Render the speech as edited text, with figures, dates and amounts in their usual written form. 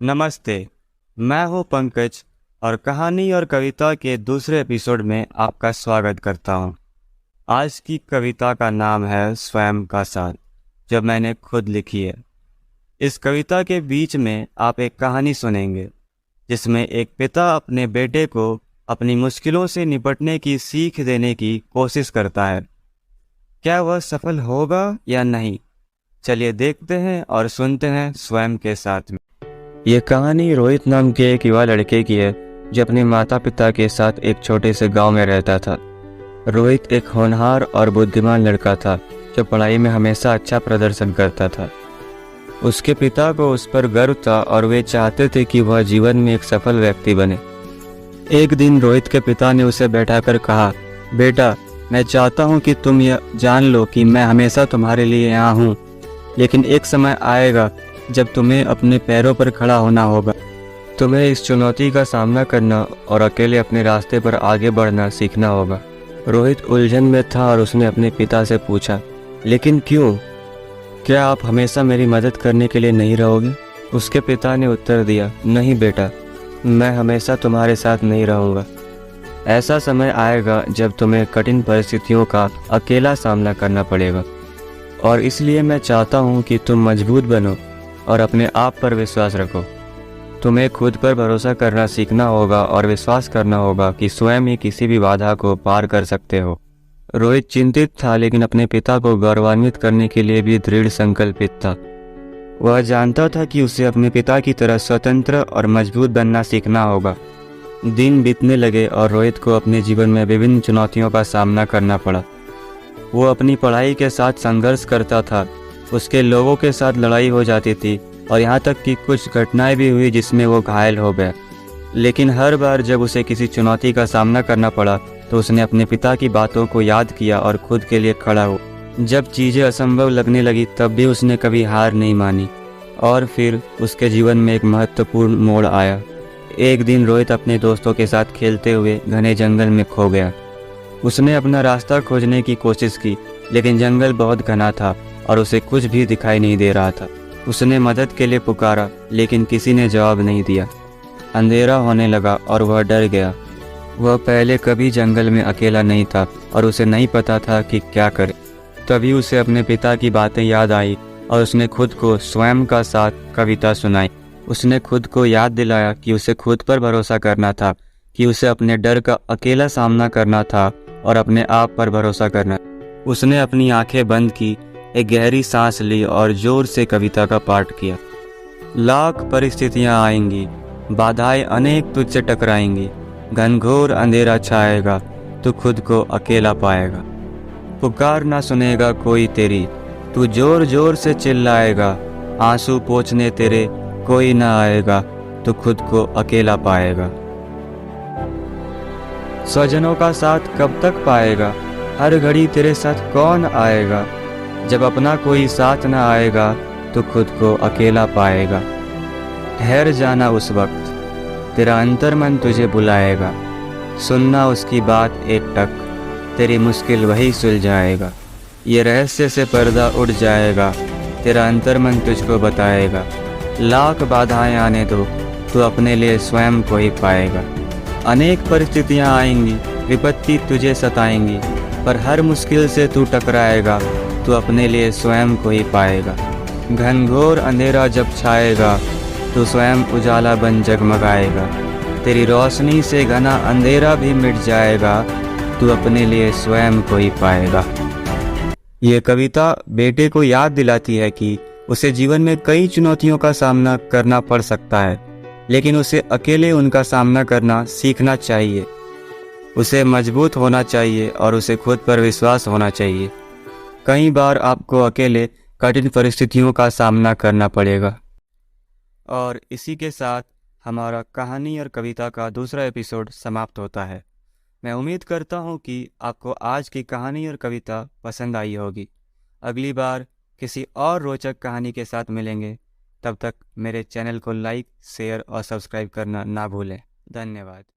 नमस्ते। मैं हूं पंकज और कहानी और कविता के दूसरे एपिसोड में आपका स्वागत करता हूं। आज की कविता का नाम है स्वयं का साथ, जो मैंने खुद लिखी है। इस कविता के बीच में आप एक कहानी सुनेंगे जिसमें एक पिता अपने बेटे को अपनी मुश्किलों से निपटने की सीख देने की कोशिश करता है। क्या वह सफल होगा या नहीं? चलिए देखते हैं और सुनते हैं स्वयं के साथ में। ये कहानी रोहित नाम के एक युवा लड़के की है जो अपने माता पिता के साथ एक छोटे से गांव में रहता था। रोहित एक होनहार और बुद्धिमान लड़का था जो पढ़ाई में हमेशा अच्छा प्रदर्शन करता था। उसके पिता को उस पर गर्व था और वे चाहते थे कि वह जीवन में एक सफल व्यक्ति बने। एक दिन रोहित के पिता ने उसे बैठाकर कहा, बेटा, मैं चाहता हूँ कि तुम यह जान लो कि मैं हमेशा तुम्हारे लिए यहाँ हूँ, लेकिन एक समय आएगा जब तुम्हें अपने पैरों पर खड़ा होना होगा। तुम्हें इस चुनौती का सामना करना और अकेले अपने रास्ते पर आगे बढ़ना सीखना होगा। रोहित उलझन में था और उसने अपने पिता से पूछा, लेकिन क्यों? क्या आप हमेशा मेरी मदद करने के लिए नहीं रहोगे? उसके पिता ने उत्तर दिया, नहीं बेटा, मैं हमेशा तुम्हारे साथ नहीं रहूँगा। ऐसा समय आएगा जब तुम्हें कठिन परिस्थितियों का अकेला सामना करना पड़ेगा, और इसलिए मैं चाहता हूँ कि तुम मजबूत बनो और अपने आप पर विश्वास रखो। तुम्हें खुद पर भरोसा करना सीखना होगा और विश्वास करना होगा कि स्वयं ही किसी भी बाधा को पार कर सकते हो। रोहित चिंतित था, लेकिन अपने पिता को गौरवान्वित करने के लिए भी दृढ़ संकल्पित था। वह जानता था कि उसे अपने पिता की तरह स्वतंत्र और मजबूत बनना सीखना होगा। दिन बीतने लगे और रोहित को अपने जीवन में विभिन्न चुनौतियों का सामना करना पड़ा। वो अपनी पढ़ाई के साथ संघर्ष करता था, उसके लोगों के साथ लड़ाई हो जाती थी और यहाँ तक कि कुछ घटनाएं भी हुई जिसमें वो घायल हो गया। लेकिन हर बार जब उसे किसी चुनौती का सामना करना पड़ा तो उसने अपने पिता की बातों को याद किया और खुद के लिए खड़ा हो। जब चीज़ें असंभव लगने लगी तब भी उसने कभी हार नहीं मानी। और फिर उसके जीवन में एक महत्वपूर्ण मोड़ आया। एक दिन रोहित अपने दोस्तों के साथ खेलते हुए घने जंगल में खो गया। उसने अपना रास्ता खोजने की कोशिश की, लेकिन जंगल बहुत घना था और उसे कुछ भी दिखाई नहीं दे रहा था। उसने मदद के लिए पुकारा, लेकिन किसी ने जवाब नहीं दिया। अंधेरा होने लगा और वह डर गया। वह पहले कभी जंगल में अकेला नहीं था और उसे नहीं पता था कि क्या करे। तभी उसे अपने पिता की बातें याद आई और उसने खुद को स्वयं का साथ कविता सुनाई। उसने खुद को याद दिलाया कि उसे खुद पर भरोसा करना था, कि उसे अपने डर का अकेला सामना करना था और अपने आप पर भरोसा करना। उसने अपनी आंखें बंद की, एक गहरी सांस ली और जोर से कविता का पाठ किया। लाख परिस्थितियां आएंगी, बाधाएं अनेक तुझसे टकराएंगी, घनघोर अंधेरा छाएगा, तू खुद को अकेला पाएगा। पुकार ना सुनेगा कोई तेरी, तू जोर जोर से चिल्लाएगा, आंसू पोंछने तेरे कोई ना आएगा, तू खुद को अकेला पाएगा। स्वजनों का साथ कब तक पाएगा, हर घड़ी तेरे साथ कौन आएगा। जब अपना कोई साथ न आएगा तो खुद को अकेला पाएगा। ठहर जाना उस वक्त, तेरा अंतर्मन तुझे बुलाएगा। सुनना उसकी बात एकटक, तेरी मुश्किल वही सुलझाएगा। ये रहस्य से पर्दा उड़ जाएगा, तेरा अंतर्मन तुझको बताएगा। लाख बाधाएं आने दो, तू अपने लिए स्वयं को ही पाएगा। अनेक परिस्थितियां आएंगी, विपत्ति तुझे सताएंगी, पर हर मुश्किल से तू टकराएगा, तू अपने लिए स्वयं को ही पाएगा। घनघोर अंधेरा जब छाएगा, तू स्वयं उजाला बन जगमगाएगा। तेरी रोशनी से घना अंधेरा भी मिट जाएगा, तू अपने लिए स्वयं को ही पाएगा। ये कविता बेटे को याद दिलाती है कि उसे जीवन में कई चुनौतियों का सामना करना पड़ सकता है, लेकिन उसे अकेले उनका सामना करना सीखना चाहिए। उसे मजबूत होना चाहिए और उसे खुद पर विश्वास होना चाहिए। कई बार आपको अकेले कठिन परिस्थितियों का सामना करना पड़ेगा। और इसी के साथ हमारा कहानी और कविता का दूसरा एपिसोड समाप्त होता है। मैं उम्मीद करता हूँ कि आपको आज की कहानी और कविता पसंद आई होगी। अगली बार किसी और रोचक कहानी के साथ मिलेंगे। तब तक मेरे चैनल को लाइक, शेयर और सब्सक्राइब करना ना भूलें। धन्यवाद।